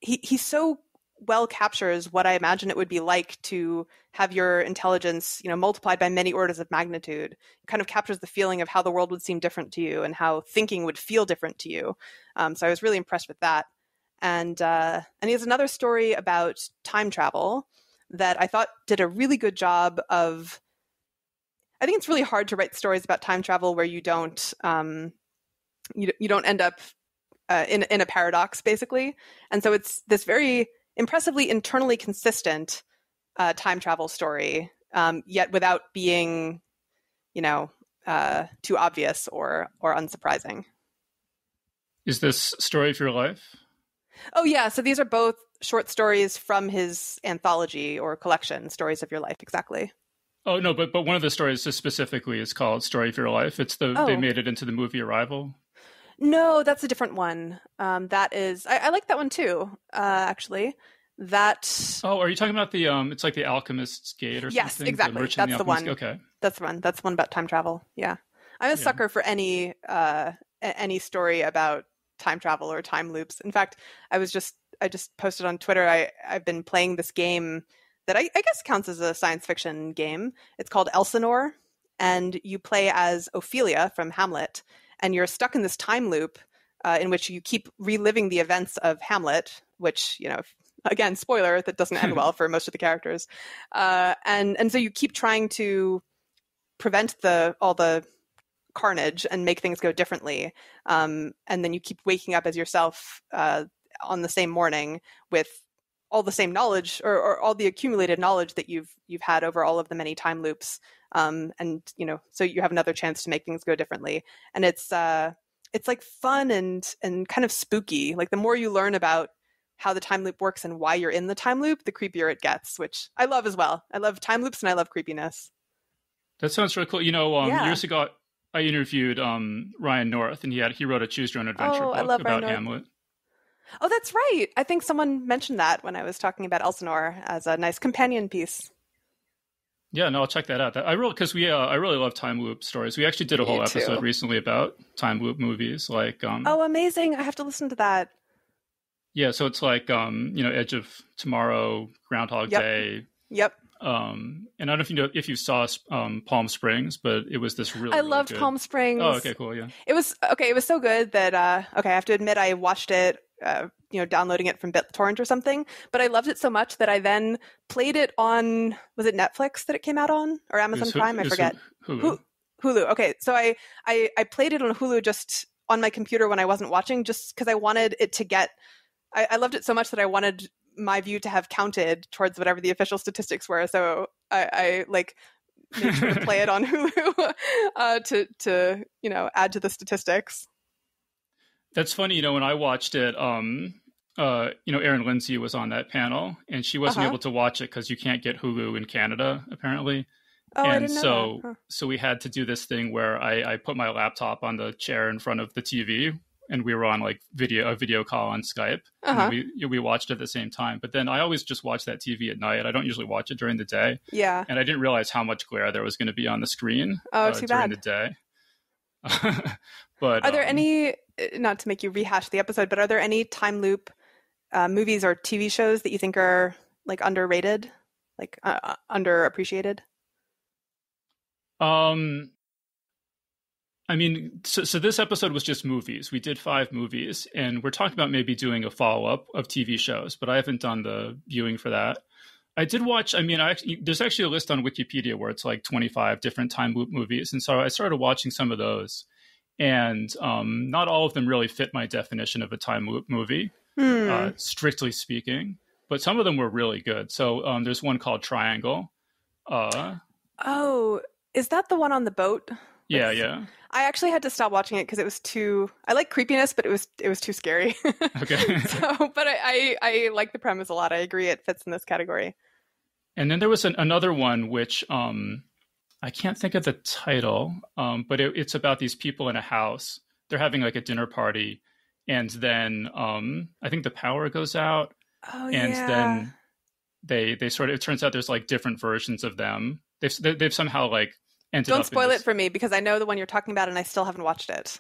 he so well captures what I imagine it would be like to have your intelligence, multiplied by many orders of magnitude. It kind of captures the feeling of how the world would seem different to you and how thinking would feel different to you. So I was really impressed with that. And he has another story about time travel that I thought did a really good job of. I think it's really hard to write stories about time travel where you don't you don't end up in a paradox, basically. And so it's this very impressively internally consistent time travel story, yet without being, too obvious or unsurprising. Is this Story of Your Life? Oh, yeah. So these are both short stories from his anthology or collection, Stories of Your Life, exactly. Oh, no, but one of the stories specifically is called Story of Your Life. It's they made it into the movie Arrival. No, that's a different one. That is, I like that one too, actually. Oh, are you talking about the, it's like the Alchemist's Gate or something? Yes, exactly. That's the one. Okay. That's the one. That's one about time travel. Yeah. I'm a sucker for any story about time travel or time loops. In fact, I just posted on Twitter, I've been playing this game that I guess counts as a science fiction game. It's called Elsinore, and you play as Ophelia from Hamlet, and you're stuck in this time loop in which you keep reliving the events of Hamlet, which, again, spoiler, that doesn't end well for most of the characters. And so you keep trying to prevent all the carnage and make things go differently. And then you keep waking up as yourself on the same morning with all the same knowledge or all the accumulated knowledge that you've had over all of the many time loops. And, so you have another chance to make things go differently. And it's like fun and kind of spooky. Like the more you learn about how the time loop works and why you're in the time loop, the creepier it gets, which I love as well. I love time loops and I love creepiness. That sounds really cool. Years ago, I interviewed Ryan North, and he wrote a Choose Your Own Adventure book about Hamlet. Oh, that's right. I think someone mentioned that when I was talking about Elsinore as a nice companion piece. Yeah, no, I'll check that out. I really love time loop stories. We actually did a whole episode recently about time loop movies. Like, oh, amazing! I have to listen to that. Yeah, so it's like Edge of Tomorrow, Groundhog Day. Yep. And I don't know if you saw Palm Springs, but it was this really. I loved good... Palm Springs. Oh, okay, cool, yeah. It was okay. It was so good that I have to admit I watched it. Downloading it from BitTorrent or something, but I loved it so much that I then played it on, was it Netflix that it came out on, or Amazon Prime? I forget. Hulu. Hulu. Okay, so I played it on Hulu just on my computer when I wasn't watching, just because I wanted it to get. I loved it so much that I wanted my view to have counted towards whatever the official statistics were. So I made sure to play it on Hulu to add to the statistics. That's funny, when I watched it, Erin Lindsay was on that panel, and she wasn't able to watch it because you can't get Hulu in Canada, apparently. Oh, and I didn't know that. So we had to do this thing where I put my laptop on the chair in front of the TV, and we were on like a video call on Skype, and we watched it at the same time. But then I always just watch that TV at night. I don't usually watch it during the day. Yeah. And I didn't realize how much glare there was going to be on the screen too during bad. the day. But are there any, not to make you rehash the episode, but are there any time loop movies or TV shows that you think are like underrated, like underappreciated? I I mean, so this episode was just movies. We did 5 movies, and we're talking about maybe doing a follow-up of TV shows, but I haven't done the viewing for that. I did watch, there's actually a list on Wikipedia where it's like 25 different time loop movies. And so I started watching some of those, and not all of them really fit my definition of a time loop movie, strictly speaking, but some of them were really good. So there's one called Triangle. Oh, is that the one on the boat? Yeah. I actually had to stop watching it because it was I like creepiness, but it was too scary. Okay. But I like the premise a lot. I agree it fits in this category. And then there was another one, which I can't think of the title, but it's about these people in a house. They're having like a dinner party, and then I think the power goes out. Oh, and yeah. then they sort of, it turns out there's like different versions of them. They've somehow like ended Don't up spoil it for me, because I know the one you're talking about and I still haven't watched it.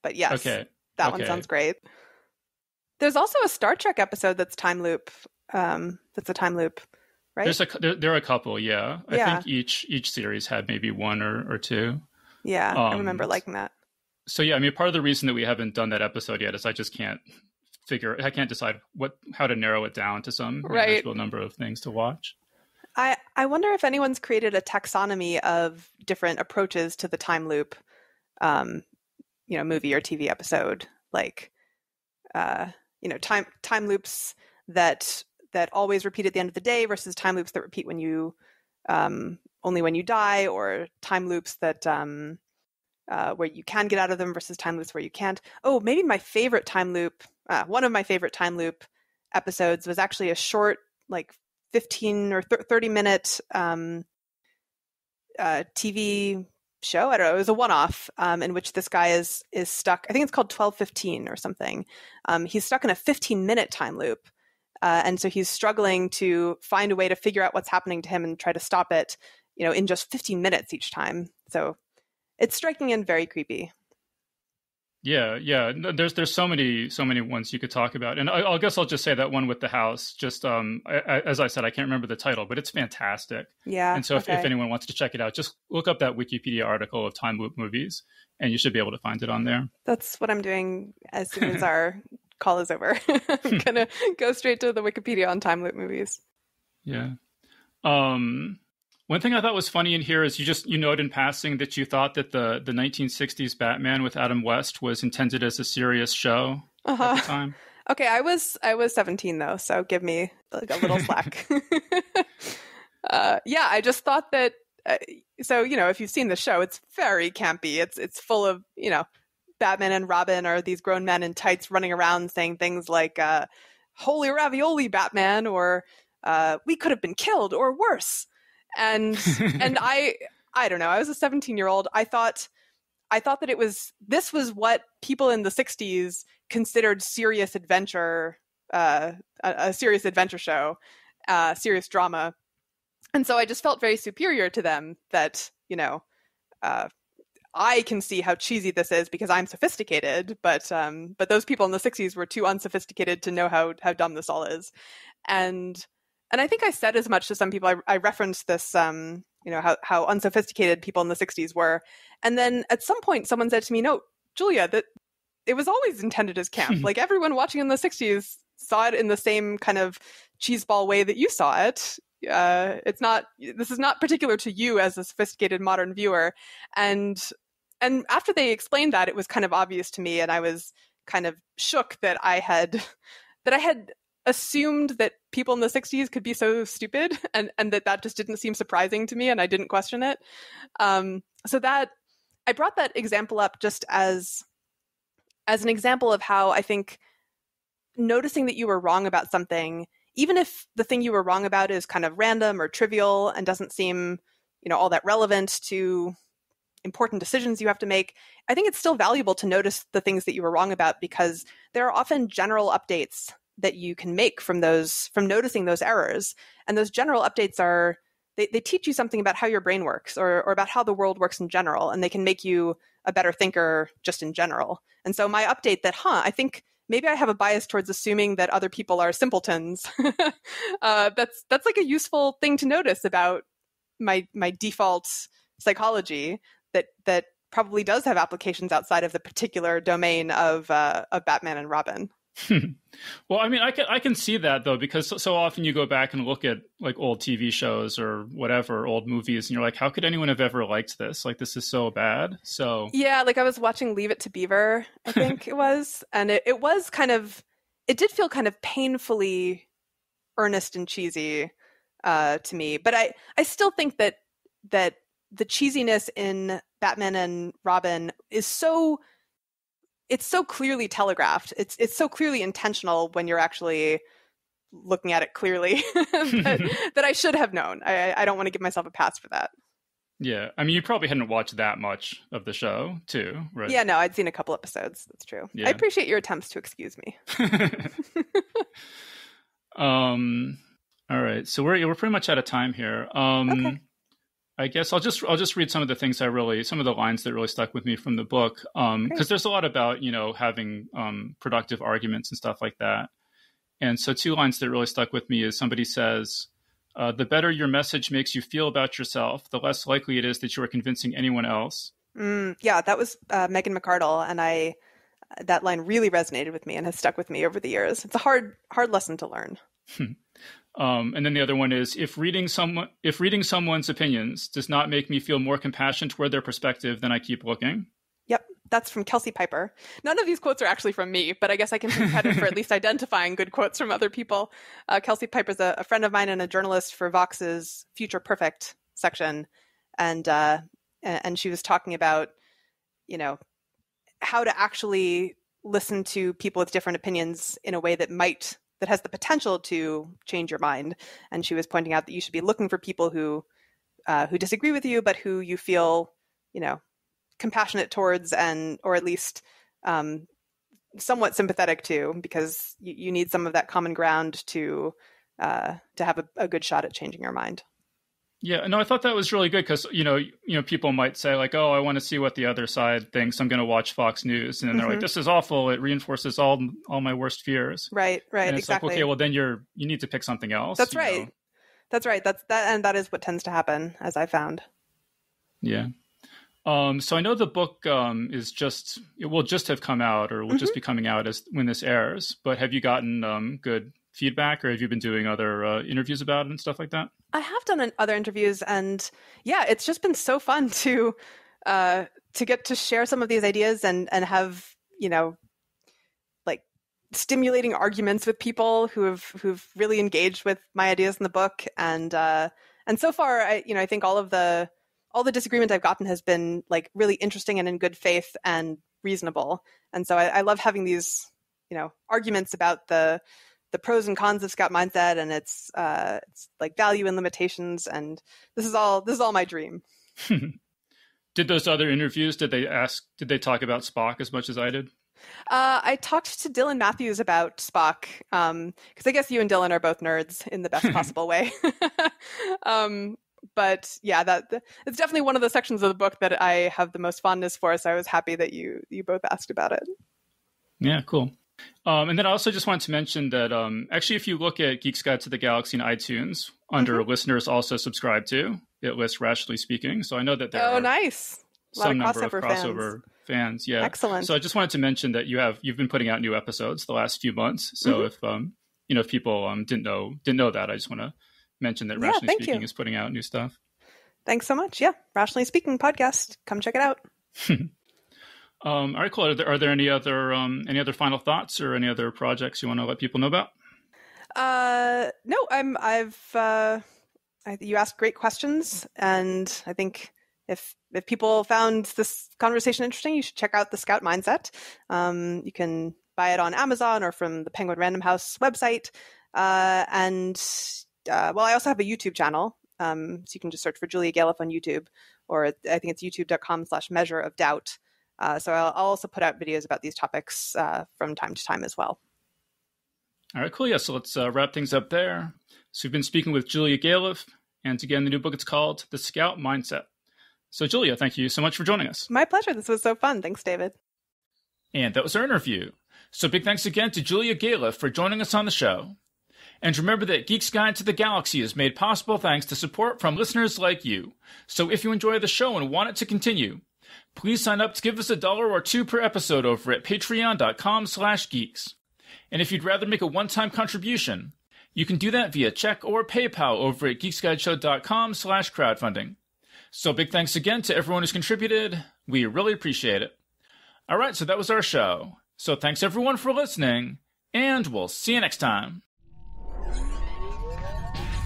But yes, that one sounds great. There's also a Star Trek episode that's time loop. That's a time loop, right? There are a couple, yeah. I think each series had maybe one or two. Yeah, I remember liking that. So yeah, I mean, part of the reason that we haven't done that episode yet is I just can't decide how to narrow it down to some manageable number of things to watch. I wonder if anyone's created a taxonomy of different approaches to the time loop, movie or TV episode, like, time loops that always repeat at the end of the day versus time loops that repeat when you only when you die, or time loops that where you can get out of them versus time loops where you can't. Oh, maybe my favorite time loop, one of my favorite time loop episodes was actually a short, like 15 or 30 minute TV show. I don't know. It was a one-off in which this guy is stuck. I think it's called 12:15 or something. He's stuck in a 15-minute time loop. And so he's struggling to find a way to figure out what's happening to him and try to stop it, in just 15 minutes each time. So it's striking and very creepy. Yeah. There's so many ones you could talk about, and I guess I'll just say that one with the house. Just as I said, I can't remember the title, but it's fantastic. Yeah. And so if anyone wants to check it out, just look up that Wikipedia article of time loop movies, and you should be able to find it on there. That's what I'm doing as soon as our call is over. I'm gonna go straight to the Wikipedia on time loop movies. Yeah. One thing I thought was funny in here is you note in passing that you thought that the 1960s Batman with Adam West was intended as a serious show at the time. Okay, I was 17 though, so give me like a little slack. I just thought that. So if you've seen the show, it's very campy. It's full of Batman and Robin are these grown men in tights running around saying things like "Holy ravioli, Batman," or "We could have been killed," or worse. And I don't know. I was a 17-year-old. I thought that this was what people in the 60s considered serious adventure, a serious adventure show, serious drama. And so I just felt very superior to them that, I can see how cheesy this is because I'm sophisticated, but those people in the 60s were too unsophisticated to know how dumb this all is. And I think I said as much to some people. I referenced this, how unsophisticated people in the 60s were. And then at some point, someone said to me, "No, Julia, that it was always intended as camp. Like everyone watching in the 60s saw it in the same kind of cheeseball way that you saw it. This is not particular to you as a sophisticated modern viewer." And after they explained that, it was kind of obvious to me. And I was kind of shook that I had assumed that people in the 60s could be so stupid, and that just didn't seem surprising to me, and I didn't question it. So that I brought that example up just as an example of how I think noticing that you were wrong about something, even if the thing you were wrong about is kind of random or trivial and doesn't seem, all that relevant to important decisions you have to make, I think it's still valuable to notice the things that you were wrong about, because there are often general updates that you can make from noticing those errors. And those general updates they teach you something about how your brain works or about how the world works in general, and they can make you a better thinker just in general. And so my update that, I think maybe I have a bias towards assuming that other people are simpletons. That's like a useful thing to notice about my default psychology, that probably does have applications outside of the particular domain of Batman and Robin. Well, I mean, I can see that though, because so often you go back and look at like old TV shows or whatever, old movies, and you're like, how could anyone have ever liked this? Like, this is so bad. So yeah, like I was watching Leave It to Beaver, I think it was, and it was kind of, it did feel kind of painfully earnest and cheesy to me. But I still think that the cheesiness in Batman and Robin is it's so clearly telegraphed. It's so clearly intentional when you're actually looking at it clearly that I should have known. I don't want to give myself a pass for that. Yeah. I mean, you probably hadn't watched that much of the show too, right? Yeah, no, I'd seen a couple episodes. That's true. Yeah. I appreciate your attempts to excuse me. All right. So we're pretty much out of time here. Okay. I guess I'll just read some of the things some of the lines that really stuck with me from the book. Because there's a lot about, having productive arguments and stuff like that. And so 2 lines that really stuck with me is somebody says, the better your message makes you feel about yourself, the less likely it is that you are convincing anyone else. Yeah, that was Megan McArdle. And that line really resonated with me and has stuck with me over the years. It's a hard lesson to learn. And then the other one is, if reading someone's opinions does not make me feel more compassion toward their perspective, then I keep looking. Yep, that's from Kelsey Piper. None of these quotes are actually from me, but I guess I can take credit for at least identifying good quotes from other people. Kelsey Piper's a friend of mine and a journalist for Vox's Future Perfect section, and she was talking about, how to actually listen to people with different opinions in a way that has the potential to change your mind. And she was pointing out that you should be looking for people who disagree with you, but who you feel, compassionate towards, or at least somewhat sympathetic to, because you need some of that common ground to have a good shot at changing your mind. Yeah, no, I thought that was really good because, people might say like, oh, I want to see what the other side thinks. I'm going to watch Fox News. And then they're like, this is awful. It reinforces all my worst fears. Right, and it's exactly. like, okay, well, then you need to pick something else. That's right. That's right. And that is what tends to happen, as I found. Yeah. So I know the book it will just have come out, or will just be coming out when this airs. But have you gotten good feedback, or have you been doing other interviews about it and stuff like that? I have done other interviews, and yeah, it's just been so fun to get to share some of these ideas and have, like stimulating arguments with people who've really engaged with my ideas in the book. And so far, I think all the disagreement I've gotten has been like really interesting and in good faith and reasonable. And so I love having these, arguments about the pros and cons of scout mindset and its like value and limitations. And this is all my dream. Did those other interviews, did they talk about Spock as much as I did? I talked to Dylan Matthews about Spock, because I guess you and Dylan are both nerds in the best possible way. But yeah, it's definitely one of the sections of the book that I have the most fondness for. So I was happy that you both asked about it. Yeah, cool. And then I also just wanted to mention that actually, if you look at Geek's Guide to the Galaxy in iTunes, under listeners also subscribe to, it lists Rationally Speaking. So I know that there are nice. Some number of crossover fans. Yeah. Excellent. So I just wanted to mention that you've been putting out new episodes the last few months. So if people didn't know that, I just want to mention that Rationally Speaking is putting out new stuff. Thanks so much. Yeah. Rationally Speaking podcast. Come check it out. All right, cool. Are there any other final thoughts or any other projects you want to let people know about? No, you asked great questions, and I think if people found this conversation interesting, you should check out The Scout Mindset. You can buy it on Amazon or from the Penguin Random House website. I also have a YouTube channel. So you can just search for Julia Galef on YouTube, or I think it's youtube.com/measure of doubt. So I'll also put out videos about these topics from time to time as well. All right, cool. Yeah, so let's wrap things up there. So we've been speaking with Julia Galef, and again, the new book, it's called The Scout Mindset. So Julia, thank you so much for joining us. My pleasure. This was so fun. Thanks, David. And that was our interview. So big thanks again to Julia Galef for joining us on the show. And remember that Geek's Guide to the Galaxy is made possible thanks to support from listeners like you. So if you enjoy the show and want it to continue, Please sign up to give us $1 or $2 per episode over at patreon.com/geeks. And if you'd rather make a one-time contribution, you can do that via check or PayPal over at geeksguideshow.com/crowdfunding. So big thanks again to everyone who's contributed. We really appreciate it. All right, so that was our show. So thanks everyone for listening, and we'll see you next time.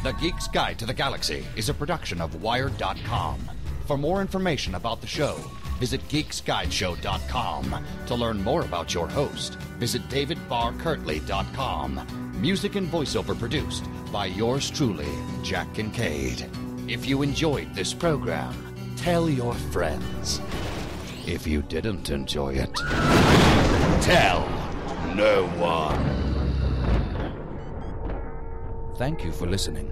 The Geek's Guide to the Galaxy is a production of Wired.com. For more information about the show, visit geeksguideshow.com. To learn more about your host, visit davidbarrkirtley.com. Music and voiceover produced by yours truly, Jack Kincaid. If you enjoyed this program, tell your friends. If you didn't enjoy it, tell no one. Thank you for listening.